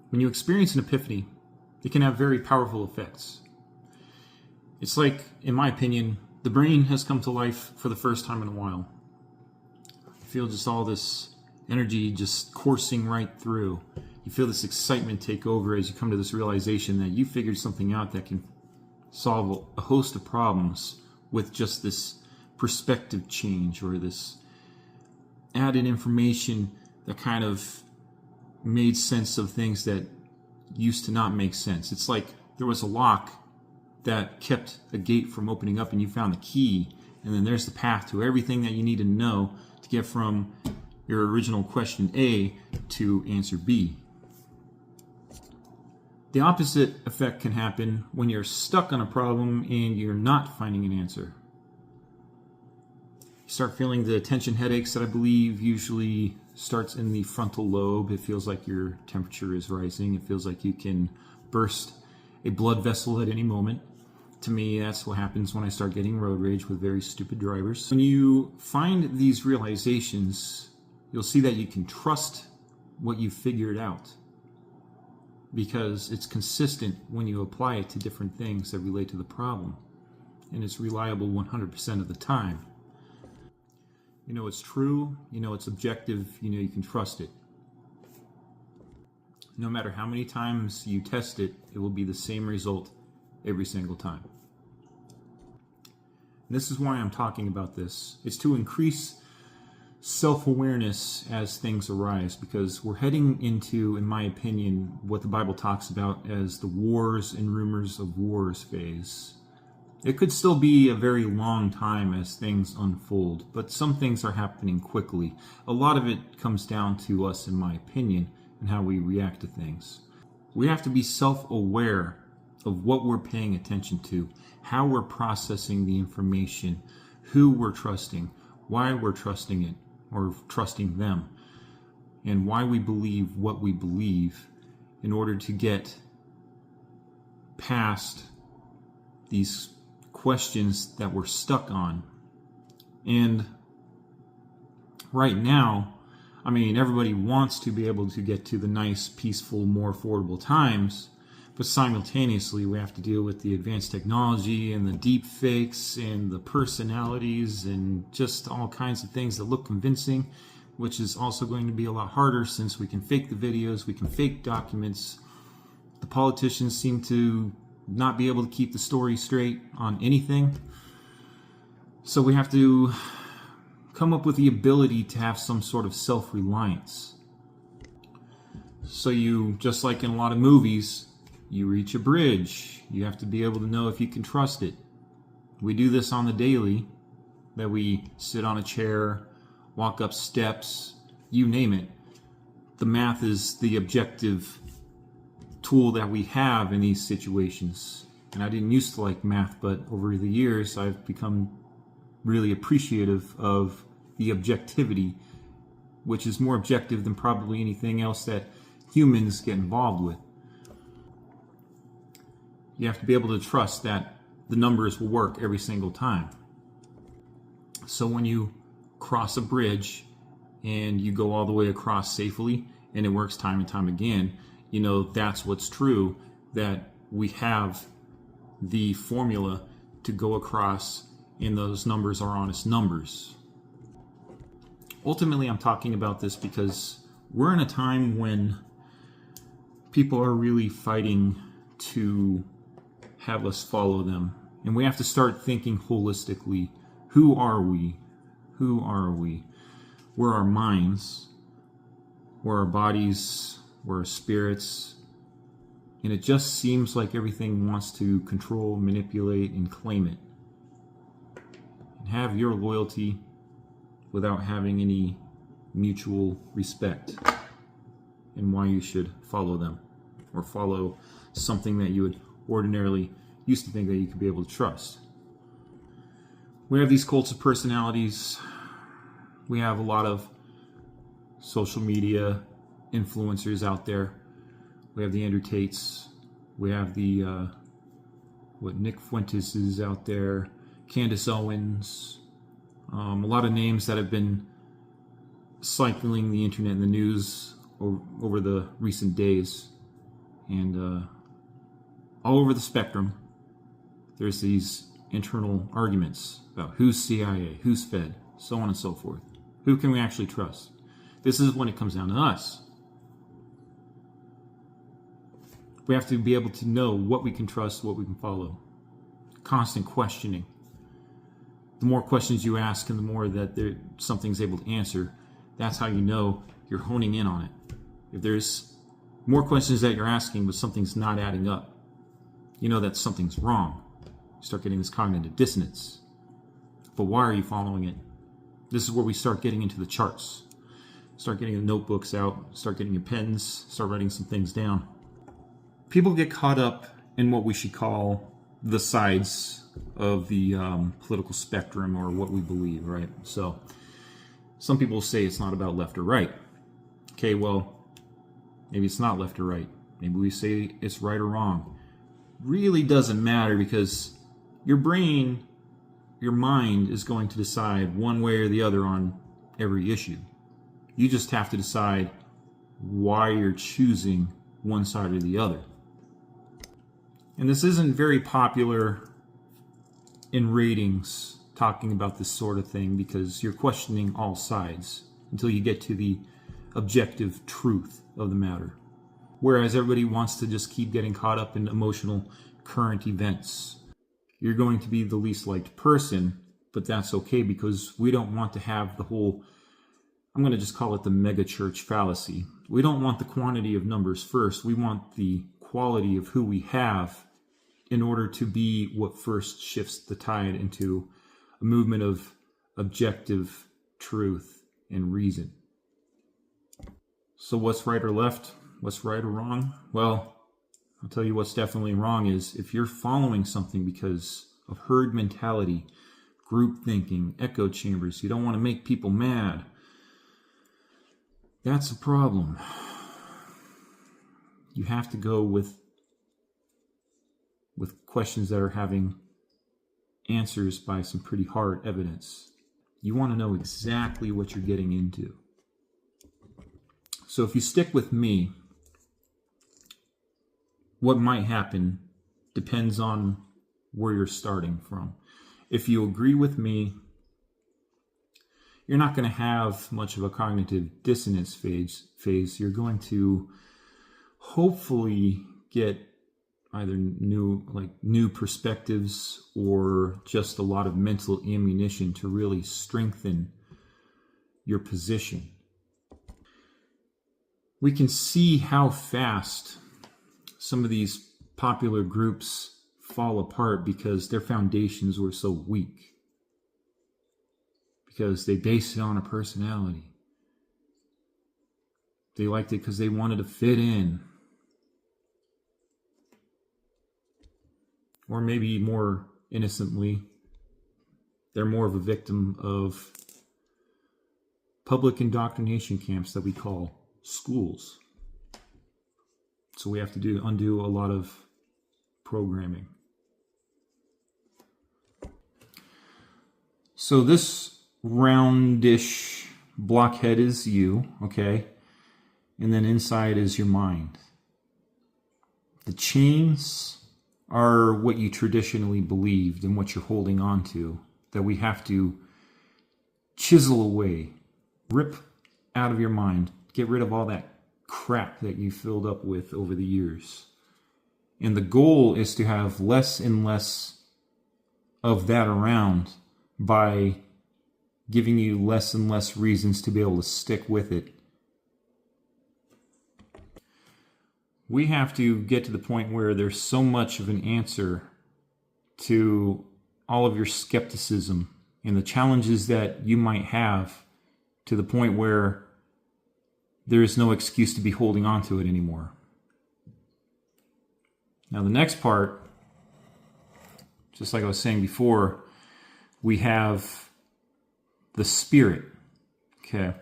When you experience an epiphany, it can have very powerful effects. It's like, in my opinion, the brain has come to life for the first time in a while. I feel just all this energy just coursing right through. You feel this excitement take over as you come to this realization that you figured something out that can solve a host of problems with just this perspective change or this added information that kind of made sense of things that used to not make sense. It's like there was a lock that kept a gate from opening up and you found the key, and then there's the path to everything that you need to know to get from your original question A to answer B. The opposite effect can happen when you're stuck on a problem and you're not finding an answer. You start feeling the tension headaches that I believe usually starts in the frontal lobe. It feels like your temperature is rising. It feels like you can burst a blood vessel at any moment. To me, that's what happens when I start getting road rage with very stupid drivers. When you find these realizations, you'll see that you can trust what you figured out because it's consistent when you apply it to different things that relate to the problem, and it's reliable 100% of the time. You know it's true, you know it's objective, you know you can trust it. No matter how many times you test it, it will be the same result every single time. And this is why I'm talking about this. It's to increase self-awareness as things arise, because we're heading into, in my opinion, what the Bible talks about as the wars and rumors of wars phase. It could still be a very long time as things unfold, but some things are happening quickly. A lot of it comes down to us, in my opinion, and how we react to things. We have to be self-aware of what we're paying attention to, how we're processing the information, who we're trusting, why we're trusting it or trusting them, and why we believe what we believe in order to get past these questions that we're stuck on. And right now, I mean, everybody wants to be able to get to the nice, peaceful, more affordable times, but simultaneously we have to deal with the advanced technology and the deep fakes and the personalities and just all kinds of things that look convincing, which is also going to be a lot harder since we can fake the videos, we can fake documents. The politicians seem to not be able to keep the story straight on anything. So we have to come up with the ability to have some sort of self-reliance. So you, just like in a lot of movies, you reach a bridge. You have to be able to know if you can trust it. We do this on the daily, that we sit on a chair, walk up steps, you name it. The math is the objective tool that we have in these situations. And I didn't used to like math, but over the years I've become really appreciative of the objectivity, which is more objective than probably anything else that humans get involved with. You have to be able to trust that the numbers will work every single time. So when you cross a bridge and you go all the way across safely and it works time and time again, you know that's what's true, that we have the formula to go across and those numbers are honest numbers. Ultimately, I'm talking about this because we're in a time when people are really fighting to have us follow them. And we have to start thinking holistically. Who are we? Who are we? We're our minds. We're our bodies. We're our spirits. And it just seems like everything wants to control, manipulate, and claim it. And have your loyalty without having any mutual respect in why you should follow them or follow something that you would ordinarily used to think that you could be able to trust. We have these cults of personalities. We have a lot of social media influencers out there. We have the Andrew Tates. We have the Nick Fuentes is out there. Candace Owens. A lot of names that have been cycling the internet and the news over the recent days. And all over the spectrum, there's these internal arguments about who's CIA, who's Fed, so on and so forth. Who can we actually trust? This is when it comes down to us. We have to be able to know what we can trust, what we can follow. Constant questioning. The more questions you ask and the more that something's able to answer, that's how you know you're honing in on it. If there's more questions that you're asking but something's not adding up, you know that something's wrong. You start getting this cognitive dissonance. But why are you following it? This is where we start getting into the charts. Start getting the notebooks out, start getting your pens, start writing some things down. People get caught up in what we should call the sides of the political spectrum, or what we believe, right? So some people say it's not about left or right. Okay, well, maybe it's not left or right. Maybe we say it's right or wrong. Really doesn't matter, because your brain, your mind is going to decide one way or the other on every issue. You just have to decide why you're choosing one side or the other. And this isn't very popular in ratings, talking about this sort of thing, because you're questioning all sides until you get to the objective truth of the matter. Whereas everybody wants to just keep getting caught up in emotional current events. You're going to be the least liked person, but that's okay, because we don't want to have the whole, I'm going to just call it the mega church fallacy. We don't want the quantity of numbers first. We want the quality of who we have in order to be what first shifts the tide into a movement of objective truth and reason. So what's right or left? What's right or wrong? Well, I'll tell you what's definitely wrong is if you're following something because of herd mentality, group thinking, echo chambers, you don't want to make people mad. That's a problem. You have to go with questions that are having answers by some pretty hard evidence. You want to know exactly what you're getting into. So if you stick with me, what might happen depends on where you're starting from. If you agree with me, you're not going to have much of a cognitive dissonance phase. You're going to hopefully get either new perspectives or just a lot of mental ammunition to really strengthen your position. We can see how fast some of these popular groups fall apart because their foundations were so weak. Because they based it on a personality. They liked it because they wanted to fit in. Or maybe more innocently, they're more of a victim of public indoctrination camps that we call schools. So we have to undo a lot of programming. So this roundish blockhead is you, okay? And then inside is your mind. The chains are what you traditionally believed and what you're holding on to, that we have to chisel away, rip out of your mind, get rid of all that crap that you filled up with over the years. And the goal is to have less and less of that around by giving you less and less reasons to be able to stick with it. We have to get to the point where there's so much of an answer to all of your skepticism and the challenges that you might have, to the point where there is no excuse to be holding on to it anymore. Now the next part, just like I was saying before, we have the spirit. Okay.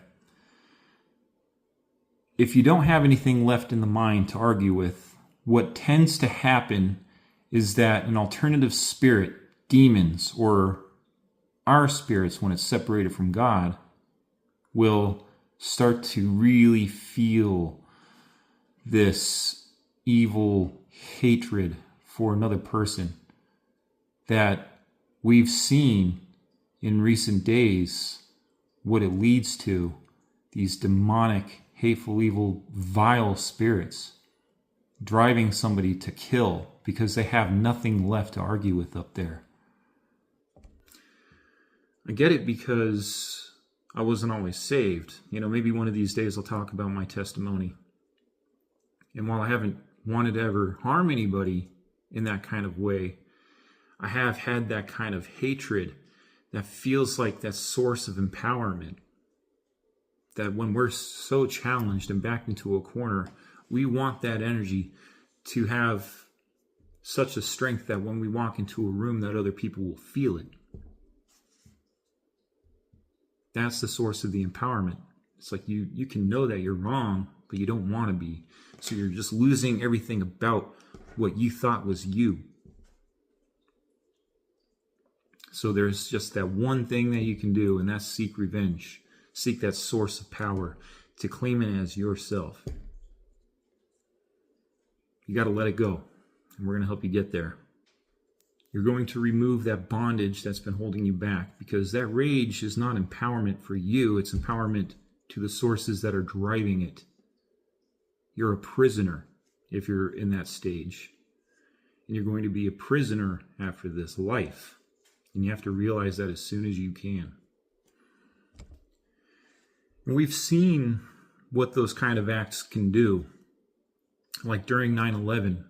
If you don't have anything left in the mind to argue with, what tends to happen is that an alternative spirit, demons, or our spirits when it's separated from God, will start to really feel this evil hatred for another person that we've seen in recent days, what it leads to, these demonic, hateful, evil, vile spirits driving somebody to kill because they have nothing left to argue with up there. I get it because I wasn't always saved. Maybe one of these days I'll talk about my testimony. And while I haven't wanted to ever harm anybody in that kind of way, I have had that kind of hatred that feels like that source of empowerment. That when we're so challenged and backed into a corner, we want that energy to have such a strength that when we walk into a room that other people will feel it. That's the source of the empowerment. It's like you can know that you're wrong, but you don't want to be. So you're just losing everything about what you thought was you. So there's just that one thing that you can do, and that's seek revenge. Seek that source of power to claim it as yourself. You got to let it go, and we're going to help you get there. You're going to remove that bondage that's been holding you back, because that rage is not empowerment for you. It's empowerment to the sources that are driving it. You're a prisoner if you're in that stage. And you're going to be a prisoner after this life. And you have to realize that as soon as you can. And we've seen what those kind of acts can do. Like during 9/11,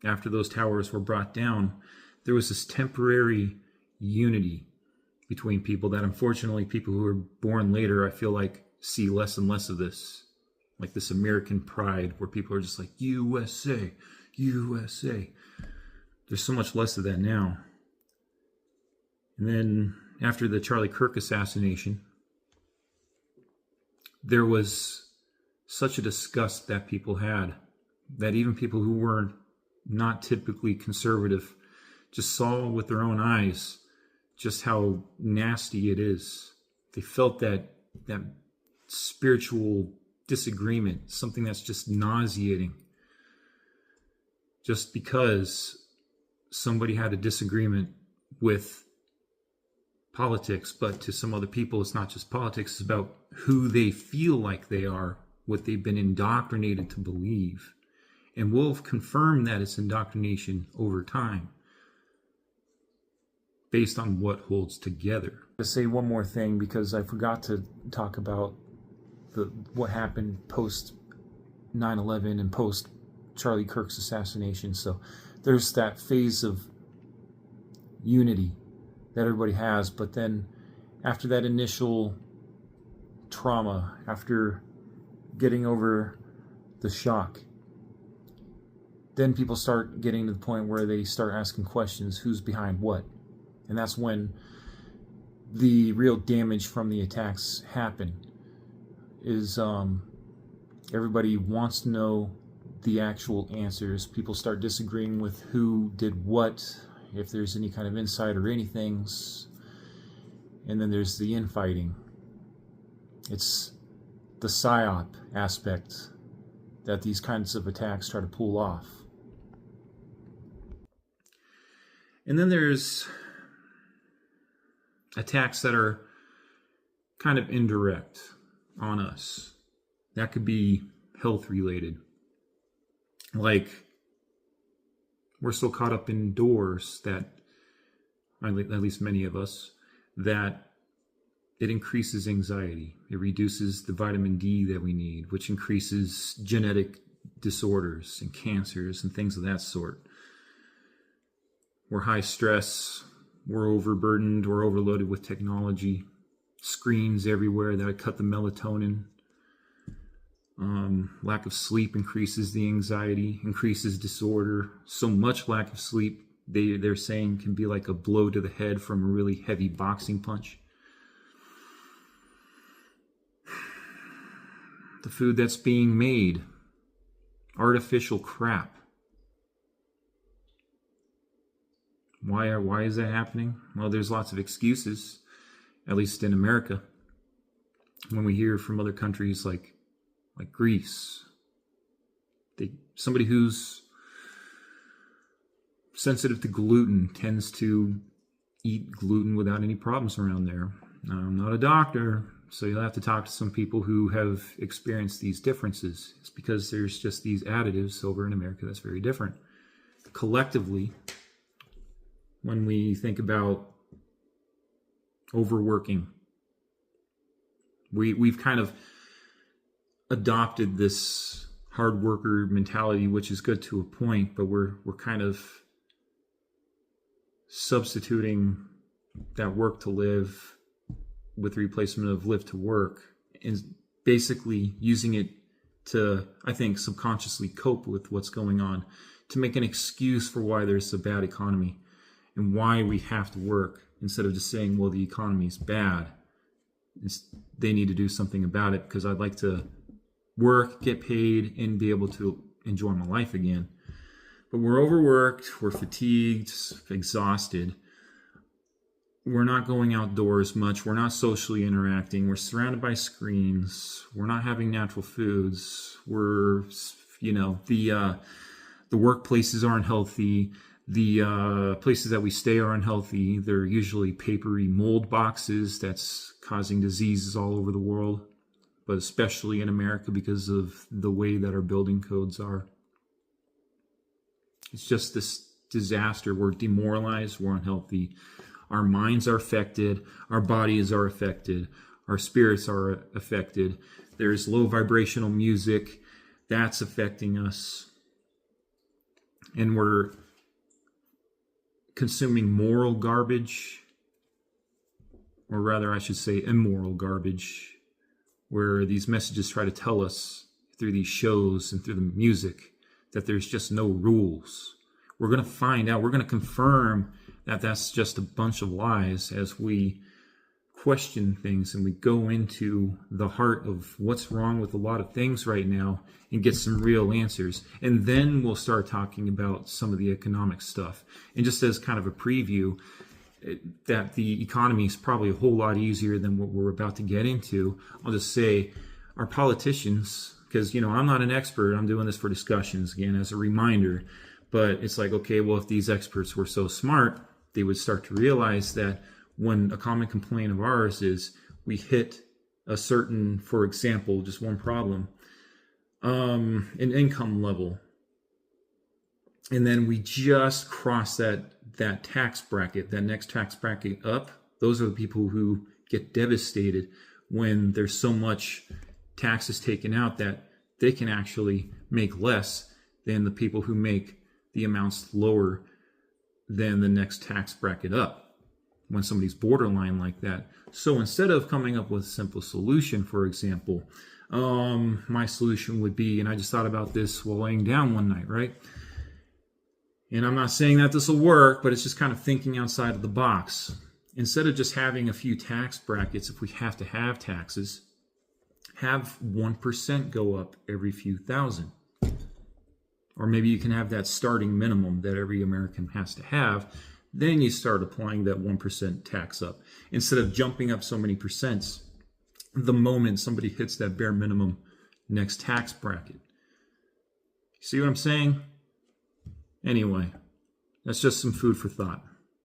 after those towers were brought down, there was this temporary unity between people that unfortunately people who were born later, I feel like, see less and less of this. Like this American pride where people are just like, USA, USA. There's so much less of that now. And then after the Charlie Kirk assassination, there was such a disgust that people had, that even people who were not typically conservative just saw with their own eyes just how nasty it is. They felt that spiritual disagreement, something that's just nauseating. Just because somebody had a disagreement with politics, but to some other people, it's not just politics, it's about who they feel like they are, what they've been indoctrinated to believe. And we'll confirm that it's indoctrination over time, based on what holds together. To say one more thing, because I forgot to talk about what happened post 9/11 and post Charlie Kirk's assassination. So there's that phase of unity that everybody has, but then after that initial trauma, after getting over the shock, then people start getting to the point where they start asking questions, who's behind what? And that's when the real damage from the attacks happen. Is everybody wants to know the actual answers. People start disagreeing with who did what, if there's any kind of insight or anything. And then there's the infighting. It's the psyop aspect that these kinds of attacks try to pull off. And then there's attacks that are kind of indirect on us. That could be health related. Like, we're so caught up indoors that, at least many of us, that it increases anxiety. It reduces the vitamin D that we need, which increases genetic disorders and cancers and things of that sort. We're high stress, we're overburdened, we're overloaded with technology, screens everywhere that cut the melatonin. Lack of sleep increases the anxiety, increases disorder. So much lack of sleep, they're saying, can be like a blow to the head from a really heavy boxing punch. The food that's being made, artificial crap. Why is that happening? Well, there's lots of excuses, at least in America. When we hear from other countries like Greece, they somebody who's sensitive to gluten tends to eat gluten without any problems around there. Now, I'm not a doctor, so you'll have to talk to some people who have experienced these differences. It's because there's just these additives over in America that's very different. Collectively, when we think about overworking, we've kind of adopted this hard worker mentality, which is good to a point, but we're kind of substituting that work to live with the replacement of live to work, and basically using it to, I think, subconsciously cope with what's going on, to make an excuse for why there's a bad economy and why we have to work, instead of just saying, well, the economy is bad. They need to do something about it because I'd like to work, get paid, and be able to enjoy my life again. But we're overworked, we're fatigued, exhausted. We're not going outdoors much. We're not socially interacting. We're surrounded by screens. We're not having natural foods. We're, the workplaces aren't healthy. The places that we stay are unhealthy. They're usually papery mold boxes that's causing diseases all over the world, but especially in America because of the way that our building codes are. It's just this disaster. We're demoralized. We're unhealthy. Our minds are affected. Our bodies are affected. Our spirits are affected. There's low vibrational music that's affecting us. And we're consuming moral garbage, or rather, I should say immoral garbage, where these messages try to tell us through these shows and through the music that there's just no rules. We're going to find out, we're going to confirm that that's just a bunch of lies as we question things and we go into the heart of what's wrong with a lot of things right now and get some real answers. And then we'll start talking about some of the economic stuff. And just as kind of a preview, that the economy is probably a whole lot easier than what we're about to get into. I'll just say our politicians, because, I'm not an expert. I'm doing this for discussions, again, as a reminder. But it's like, okay, well, if these experts were so smart, they would start to realize that when a common complaint of ours is we hit a certain, for example, just one problem, an income level, and then we just cross that tax bracket, that next tax bracket up, those are the people who get devastated when there's so much taxes taken out that they can actually make less than the people who make the amounts lower than the next tax bracket up, when somebody's borderline like that. So instead of coming up with a simple solution, for example, my solution would be, and I just thought about this while laying down one night, right? And I'm not saying that this will work, but it's just kind of thinking outside of the box. Instead of just having a few tax brackets, if we have to have taxes, have 1% go up every few thousand. Or maybe you can have that starting minimum that every American has to have. Then you start applying that 1% tax up, instead of jumping up so many percents the moment somebody hits that bare minimum next tax bracket. See what I'm saying? Anyway, that's just some food for thought.